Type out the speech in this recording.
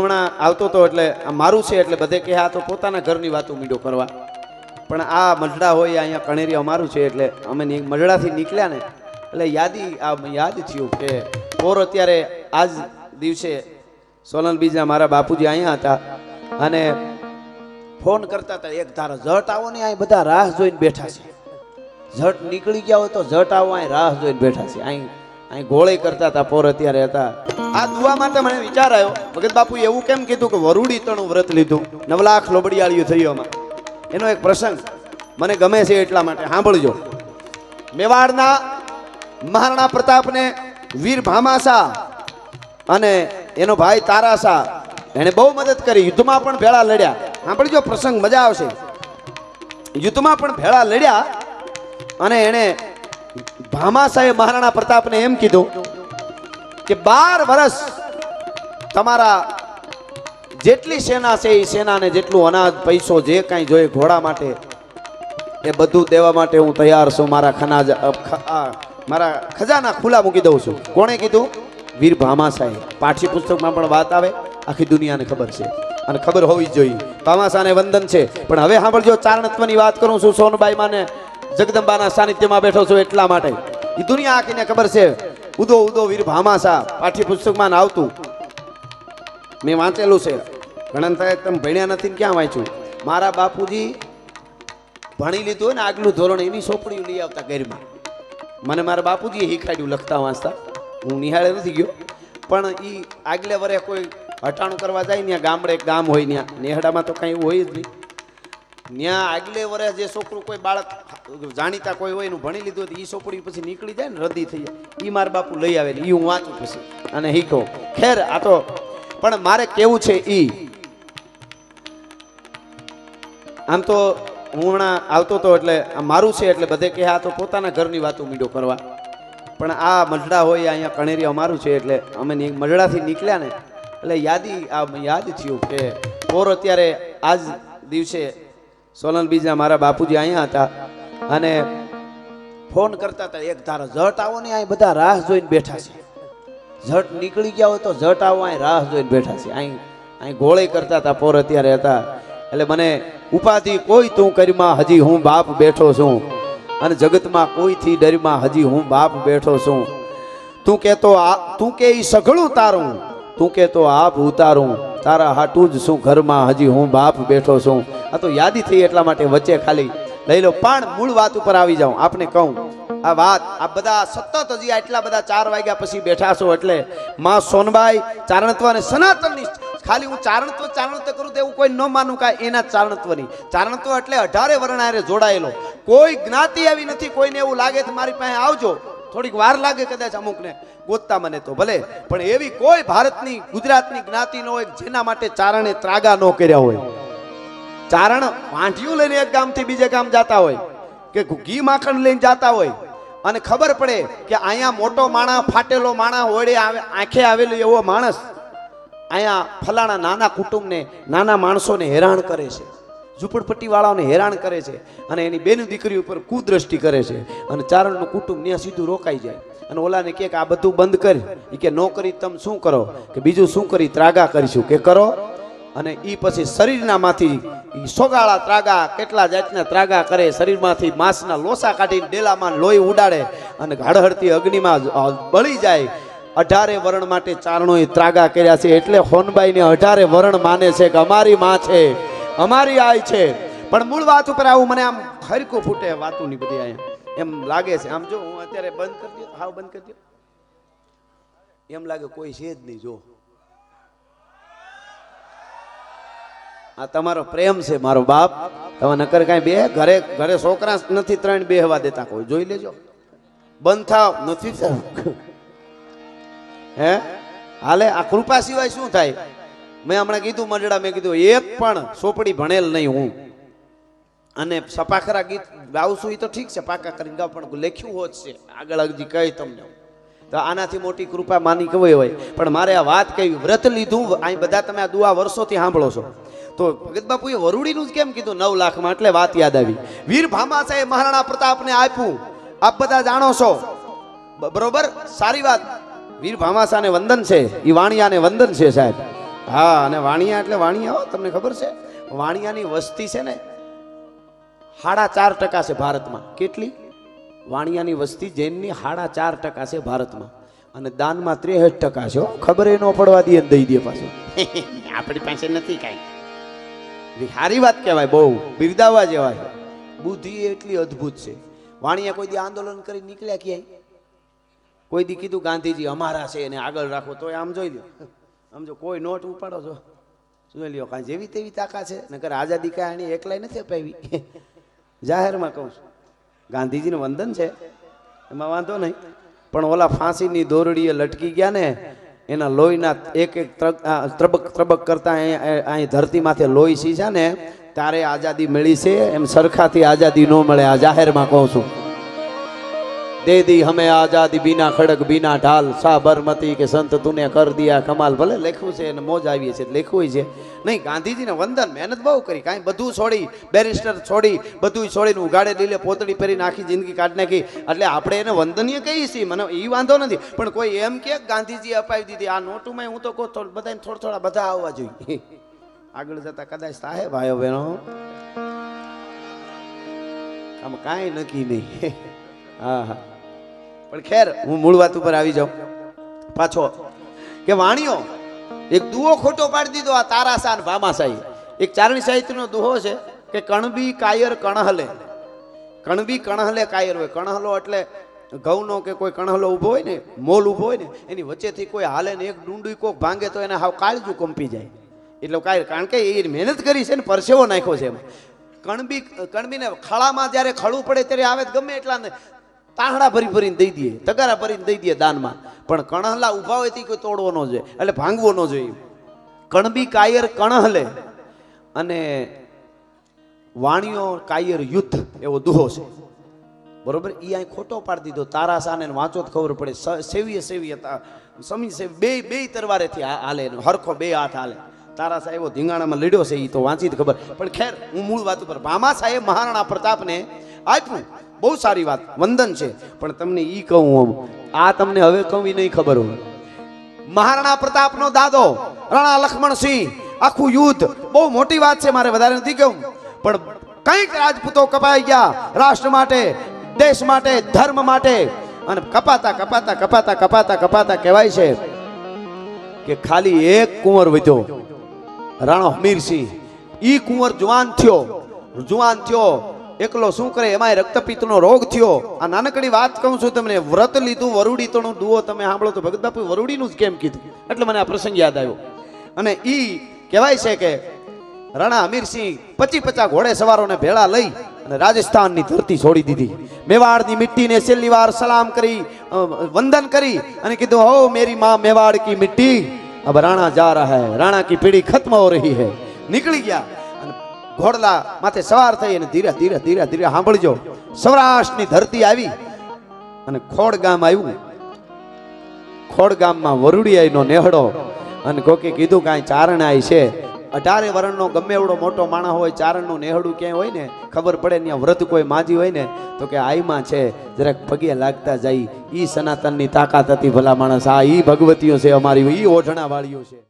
હમણાં આવતો હતો એટલે આ મારું છે એટલે બધે કે આ તો પોતાના ઘરની વાતો મીડો કરવા, પણ આ મજડા હોય અહીંયા કણેરી અમારું છે એટલે અમે મજડાથી નીકળ્યા ને એટલે યાદ થયું કે પોર અત્યારે આજ દિવસે સોનલ બીજા મારા બાપુજી અહીંયા હતા અને ફોન કરતા હતા, એક ધારો ઝટ આવો ને, અહીં બધા રાહ જોઈને બેઠા છે, ઝટ નીકળી ગયા હોય તો ઝટ આવો, અહીં રાહ જોઈને બેઠા છે, અહીં ગોળે કરતા હતા. પોર અત્યારે હતા. આ દુઆ માટે મને વિચાર આવ્યો, ભગત બાપુ એવું કેમ કીધું કે વરુડી તણું વ્રત લીધું, 9 લાખ લોબડિયાળીઓ થયું એમાં. એનો એક પ્રસંગ મને ગમે છે એટલા માટે સાંભળજો. મેવાડના મહારાણા પ્રતાપને વીર ભામાશા અને એનો ભાઈ તારાશા એને બહુ મદદ કરી, યુદ્ધમાં પણ ભેળા લડ્યા. સાંભળજો પ્રસંગ, મજા આવશે. યુદ્ધમાં પણ ભેળા લડ્યા અને એને ભામાશાએ મહારાણા પ્રતાપને એમ કીધું કે 12 વર્ષ તમારા જેટલી સેના છે એ સેનાને જેટલું અનાજ પૈસો જે કાંઈ જોઈએ ઘોડા માટે એ બધું દેવા માટે હું તૈયાર છું. મારા ખજાના ખુલ્લા મૂકી દઉં છું. કોણે કીધું? વીર ભામાશાએ. પાઠ્યપુસ્તકમાં પણ વાત આવે, આખી દુનિયાને ખબર છે અને ખબર હોવી જ જોઈએ. ભામાશાને વંદન છે. પણ હવે સાંભળજો, ચારણત્વની વાત કરું છું. સોનબાઈમાં ને જગદંબાના સાનિધ્યમાં બેઠો છું એટલા માટે એ દુનિયા આખીને ખબર છે. ઉદો ઉદો વીર ભામાશા પાઠ્યપુસ્તકમાં આવતું, મેં વાંચેલું છે. ઘણા થાય તમે ભણ્યા નથી ક્યાં વાંચ્યું? મારા બાપુજી ભણી લીધું હોય ને આગલું ધોરણ, એની સોપડીઓ લઈ આવતા ઘરમાં. મને મારા બાપુજીએ શીખાડ્યું લખતા વાંચતા. હું નિહાળે નથી ગયો, પણ એ આગલે વરે કોઈ હટાણું કરવા જાય ત્યાં ગામડે ગામ હોય ત્યાં, નેહડામાં તો કાંઈ એવું હોય જ નહીં. ત્યાં આગલે વર્ષ જે છોકરું કોઈ બાળક જાણીતા કોઈ હોય એનું ભણી લીધું હોય, એ છોકરી પછી નીકળી જાય ને રદી થઈ જાય, એ મારા બાપુ લઈ આવે ને એ હું વાંચું પછી અને શીખો. ખેર આ તો પણ મારે કેવું છે આમ તો હું હમણાં આવતો હતો એટલે આ મારું છે એટલે બધે કે આ તો પોતાના ઘરની વાતો મીડો કરવા, પણ આ મજડા હોય અહીંયા કણેરી અમારું છે એટલે અમે મજડાથી નીકળ્યા ને એટલે યાદ થયું કે પોર અત્યારે આજ દિવસે સોનલ બીજા મારા બાપુજી અહીંયા હતા અને ફોન કરતા હતા, એક ધારો ઝટ આવો ને, અહીં બધા રાહ જોઈને બેઠા છે, ઝટ નીકળી ગયા હોય તો ઝટ આવો, અહીં રાહ જોઈને બેઠા છે, અહીં ગોળે કરતા હતા. પોર અત્યારે હતા એટલે મને ઉપાધિ કોઈ તું કરીમાં હજી હું બાપ બેઠો છું અને જગતમાં કોઈથી ડરમાં હજી હું બાપ બેઠો છું. તું કે ઈ સઘળું તારું, તું કે તો આપ ઉતારું, તારા હાટું જ શું ઘરમાં હજી હું બાપ બેઠો છું. આ તો યાદી થઈ એટલા માટે વચ્ચે ખાલી લઈ લો, પણ મૂળ વાત ઉપર આવી જાઉં. આપને કહું આ વાત આ બધા સતત હજી આટલા બધા 4 વાગ્યા પછી બેઠા છો એટલે માં સોનબાઈ ચારણત્વ અને સનાતનની, ખાલી હું ચારણત્વ કરું તો એવું કોઈ ન માનું કાંઈ એના ચારણત્વની. ચારણત્વ એટલે 18 વર્ણ હારે જોડાયેલો, કોઈ જ્ઞાતિ આવી નથી. કોઈને એવું લાગે તો મારી પાસે આવજો, થોડીક વાર લાગે કદાચ અમુકને ગોતતા મને તો ભલે, પણ એવી કોઈ ભારતની ગુજરાતની જ્ઞાતિ ન હોય જેના માટે ચારણે ત્રાગા ન કર્યા હોય. ચારણ વાંઢિયું લઈને એક ગામથી બીજે ગામ જતા હોય કે ઘી માખણ લઈને જતા હોય અને ખબર પડે કે અહીંયા મોટો માણા, ફાટેલો માણા, હોડે આંખે આવેલો એવો માણસ અહીંયા ફલાણા નાના કુટુંબને, નાના માણસોને હેરાન કરે છે, ઝૂંપડપટ્ટી વાળાઓને હેરાન કરે છે અને એની બેન દીકરી ઉપર કુદ્રષ્ટિ કરે છે અને ચારણનું કુટુંબ ત્યાં સીધું રોકાઈ જાય અને ઓલાને કે આ બધું બંધ કરી, એ કે નો કરી તમે શું કરો કે બીજું શું કરી ત્રાગા કરીશું કે કરો. અને એ પછી શરીરના માંથી સોગાળા ત્રાગા, કેટલા જાતના ત્રાગા કરે, શરીરમાંથી માંસના લોસા કાઢીને ડેલામાં લોહી ઉડાડે અને હળહળતી અગ્નિમાં બળી જાય. 18 વર્ણ માટે ચારણોએ ત્રાગા કર્યા છે. એટલે હોનબાઈને 18 વર્ણ માને છે કે અમારી માં છે, અમારી આય છે. પણ મૂળ વાત ઉપર આવું મને આમ ખરકું ફૂટે વાતોની બધી અહીંયા એમ લાગે છે. આમ જો હું અત્યારે બંધ કરી દઉં, હાવ બંધ કરી દઉં, એમ લાગે કોઈ છે જ નહીં. જો આ તમારો પ્રેમ છે, મારો બાપ. તમે નકર કાંઈ બે ઘરે છોકરા નથી 3 બેહવા દેતા, કોઈ જોઈ લેજો. બંધ થાવ નથી હે હાલે. આ કૃપા સિવાય શું થાય? મેં હમણાં કીધું મજડા, મેં કીધું એક પણ સોપડી ભણેલ નહીં હું, અને સપાખરા ગીત ગાઉં છું એ તો ઠીક છે, પાકા કરીને ગાવ, પણ લખ્યું હોત છે આગળ હજી કહી તમને તો આનાથી મોટી કૃપા માની કહેવાય હોય. પણ મારે આ વાત કહી, વ્રત લીધું અહીં બધા તમે આ દુઆ વર્ષોથી સાંભળો છો તો ભગત બાપુએ વરુડીનું જ કેમ કીધું 9 લાખમાં? એટલે વાત યાદ આવી. વીર ભામાશાએ મહારાણા પ્રતાપને આપ્યું, આપ બધા જાણો છો બરોબર. સારી વાત. વીર ભામાશાને વંદન છે, ઈ વાણિયાને વંદન છે સાહેબ. હા, અને વાણિયા એટલે વાણિયા હો, તમને ખબર છે વાણિયાની વસ્તી છે ને 4.5% છે ભારતમાં. કેટલી? વાણિયાની વસ્તી જૈનની 4.5% છે ભારતમાં, અને દાનમાં 63% છે હો. ખબર એ ન પડવા દે દઈ દે પાછું. આપણી પાસે નથી કાંઈ. સારી વાત કહેવાય, બહુ બિરદાવા જેવા છે. બુદ્ધિ એટલી અદ્ભુત છે. વાણિયા કોઈ દી આંદોલન કરી નીકળ્યા ક્યાંય? કોઈ દી કીધું ગાંધીજી અમારા છે એને આગળ રાખો? તો આમ જોઈ લો, આમ જો કોઈ નોટ ઉપાડો છો જોઈ લ્યો, કાંઈ જેવી તેવી તાકાત છે. નકર આઝાદી કાંઈ એની એકલાય નથી અપાવી. જાહેરમાં કહું છું, ગાંધીજીને વંદન છે, એમાં વાંધો નહીં, પણ ઓલા ફાંસીની દોરડીએ લટકી ગયા ને, એના લોહીના એક એક ત્રબક ત્રબક કરતા અહીં ધરતી માથે લોહી સીસા ને ત્યારે આઝાદી મળી છે. એમ સરખાથી આઝાદી ન મળે. આ જાહેરમાં કહું છું, દે દી હમે આઝાદી બીના ખડક બીના ઢાલ, સાબરમતી કે સંત તુને કર દિયા કમાલ. ભલે લખ્યું છે અને મોજ આવી છે લખ્યું છે નહીં. ગાંધીજીને વંદન, મહેનત બહુ કરી, કાંઈ બધું છોડી, બેરિસ્ટર છોડી, બધું છોડીને ઉગાડે લીલે પોતળી પહેરીને આખી જિંદગી કાઢી નાખી. એટલે આપણે એને વંદનીય કહીએ છીએ, મને એ વાંધો નથી, પણ કોઈ એમ કે ગાંધીજી અપાવી દીધી આ નોટુમાં, હું તો કહું બધાને થોડા બધા આવવા જોઈએ. આગળ જતા કદાચ થાય ભાઈઓ બહેનો, આમ કાંઈ નક્કી નહીં. હા હા, પણ ખેર હું મૂળ વાત ઉપર આવી જાઉં પાછો, કે વાણિયો એક દુહો ખોટો પાડી દીધો. આ તારાસા અને ભામાશાહી એક ચારણી સાહિત્યનો દુહો છે કે કણબી કાયર કણહલે. કણબી કણહલે કાયર હોય. કણહલો એટલે ઘઉંનો કે કોઈ કણહલો ઊભો હોય ને, મોલ ઊભો હોય ને, એની વચ્ચેથી કોઈ હાલે ને એક ડુંડું કોક ભાંગે તો એને હાવ કાળજું કંપી જાય. એટલે કાયર, કારણ કે એ મહેનત કરી છે ને, પરસેવો નાખ્યો છે એમાં. કણબીને ખળામાં જ્યારે ખળું પડે ત્યારે આવે ગમે એટલા ને તાહડા ભરીને દઈ દે, તગારા ભરીને દઈ દે દાનમાં, પણ કણહલા ઊભા હોય તે કોઈ તોડવો ન જોઈએ, એટલે ભાંગવો ન જોઈએ. કણબી કાયર કણહલે અને વાણિયો કાયર યુદ્ધ, એવો દુહો છે. બરોબર, એ અહીં ખોટો પાડી દીધો. તારાસાને વાંચો તો ખબર પડે. સેવી હતા, સમી સેવી, બે તરવારેથી હાલે, હરખો બે હાથ હાલે. તારાસા એવો ધીંગાણામાં લડ્યો છે, એ તો વાંચી જ ખબર. પણ ખેર હું મૂળ વાત ઉપર, ભામાશાહે મહારાણા પ્રતાપને આપ્યું, બહુ સારી વાત, વંદન છે. પણ તમને ઈ કહું, આ તમને હવે કહું એ નહીં ખબર હોય. મહારાણા પ્રતાપનો દાદો રાણા લક્ષ્મણસિંહ, આખું યુદ્ધ, બહુ મોટી વાત છે, મારે વધારે નથી કહું, પણ કંઈક રાજપૂતો કપાઈ ગયા રાષ્ટ્ર માટે, દેશ માટે, ધર્મ માટે, અને કપાતા કપાતા કપાતા કપાતા કપાતા કહેવાય છે કે ખાલી એક કુંવર વધ્યો, રાણો હમીરસિંહ. ઈ કુંવર જુવાન થયો, એકલો શું કરે, એમાં રક્તપિત્તનો રોગ થયો. આ નાનકડી વાત કહું છું તમને. વ્રત લીધું વરુડી તણું દુઓ તમે સાંભળો તો ભગત બાપુ વરુડીનું જ કેમ કીધું, એટલે મને આ પ્રસંગ યાદ આવ્યો. અને ઈ કહેવાય છે કે રાણા હમીરસિંહ 50 ઘોડે સવારોને ભેળા લઈ અને રાજસ્થાનની ધરતી છોડી દીધી. મેવાડની મિટ્ટીને છેલ્લી વાર સલામ કરી, વંદન કરી અને કીધું, હો મેરી માં મેવાડ કી મિટ્ટી, अब राणा जा रहा है, राणा की पीढ़ी खत्म हो रही है. નીકળી ગયા અને ઘોડલા માથે સવાર થઈ અને ધીરે ધીરે ધીરે ધીરે સાંભળજો, સૌરાષ્ટ્રની ધરતી આવી અને ખોડ ગામ આવ્યું. ખોડ ગામમાં વરુડિયાનો નેહડો, અને કોકે કીધું કાંઈ ચારણ આય છે. 18 વર્ષનો ગમે એવડો મોટો માણસ હોય, ચારણનું નેહડું ક્યાંય હોય ને, ખબર પડે ત્યાં વ્રત કોઈ માજી હોય ને, તો કે આઈમાં છે, જરાક પગે લાગતા જાય. ઈ સનાતનની તાકાત હતી ભલા માણસ. આ ઈ ભગવતીઓ છે અમારી, ઈ ઓઢણા વાળીઓ છે.